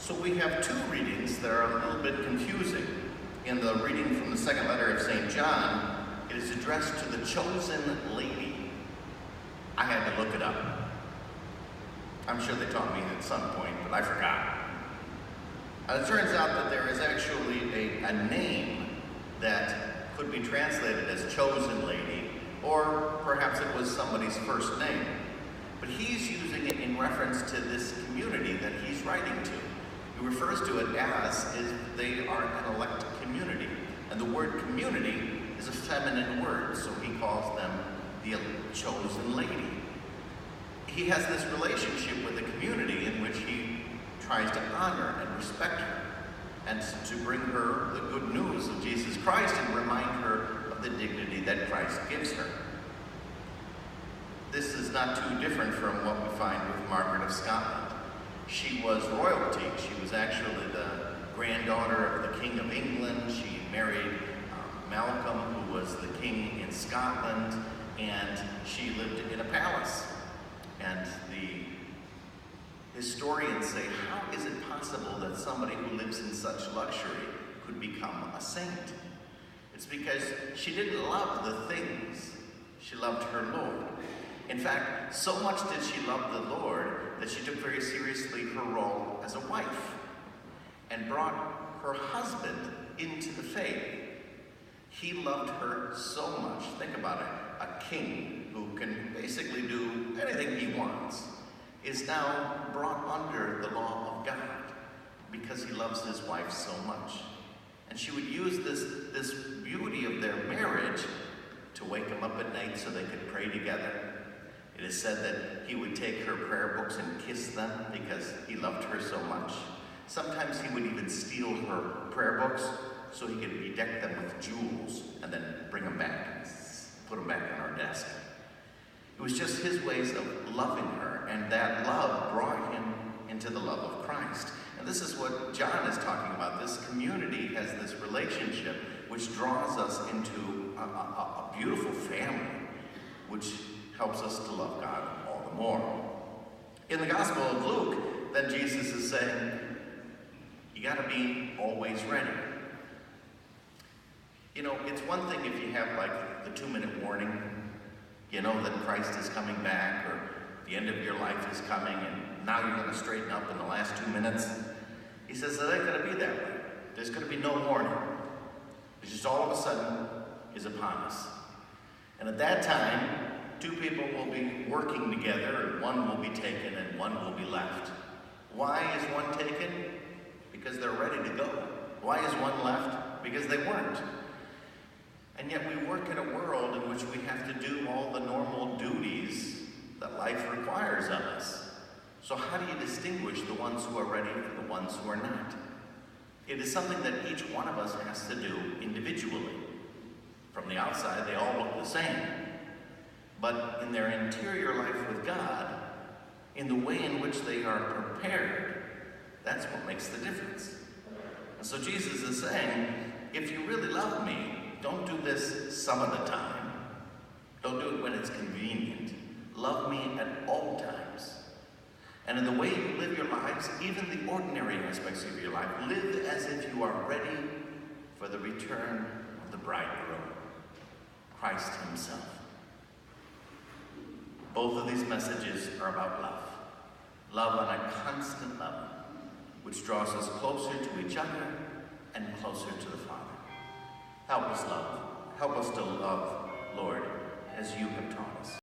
So we have two readings that are a little bit confusing. In the reading from the second letter of St. John, it is addressed to the chosen lady. I had to look it up. I'm sure they taught me at some point, but I forgot. It turns out that there is actually a name that could be translated as chosen lady, or perhaps it was somebody's first name. But he's using it in reference to this community that he's writing to. He refers to it as they are an elect community. And the word community is a feminine word, so he calls them the chosen lady. He has this relationship with the community in which he tries to honor and respect her, and to bring her the good news of Jesus Christ and remind her of the dignity that Christ gives her. This is not too different from what we find with Margaret of Scotland. She was royalty. She was actually the granddaughter of the King of England. She married Malcolm, who was the king in Scotland, and she lived in a palace. And the historians say, how is it possible that somebody who lives in such luxury could become a saint? It's because she didn't love the things. She loved her Lord. In fact, so much did she love the Lord that she took very seriously her role as a wife and brought her husband into the faith. He loved her so much. Think about it. A king who can basically do anything he wants is now brought under the law of God because he loves his wife so much. And she would use this beauty of their marriage to wake him up at night so they could pray together. It is said that he would take her prayer books and kiss them because he loved her so much. Sometimes he would even steal her prayer books so he could bedeck them with jewels and then bring them back and put them back on our desk. It was just his ways of loving her, and that love brought him into the love of Christ. And this is what John is talking about. This community has this relationship which draws us into a beautiful family, which helps us to love God all the more. In the Gospel of Luke, then Jesus is saying, you gotta be always ready. You know, it's one thing if you have like the 2-minute warning, you know that Christ is coming back, or the end of your life is coming, and now you're gonna straighten up in the last 2 minutes. He says it ain't gonna be that way. There's gonna be no warning. It's just all of a sudden is upon us. And at that time, 2 people will be working together, and one will be taken and one will be left. Why is one taken? Because they're ready to go. Why is one left? Because they weren't. And yet we work in a world in which we have to do all the normal duties that life requires of us. So how do you distinguish the ones who are ready from the ones who are not? It is something that each one of us has to do individually. From the outside, they all look the same. But in their interior life with God, in the way in which they are prepared, that's what makes the difference. And so Jesus is saying, if you really love me, don't do this some of the time. Don't do it when it's convenient. Love me at all times. And in the way you live your lives, even the ordinary aspects of your life, live as if you are ready for the return of the bridegroom, Christ himself. Both of these messages are about love. Love on a constant level, which draws us closer to each other and closer to the Father. Help us love. Help us to love, Lord, as you have taught us.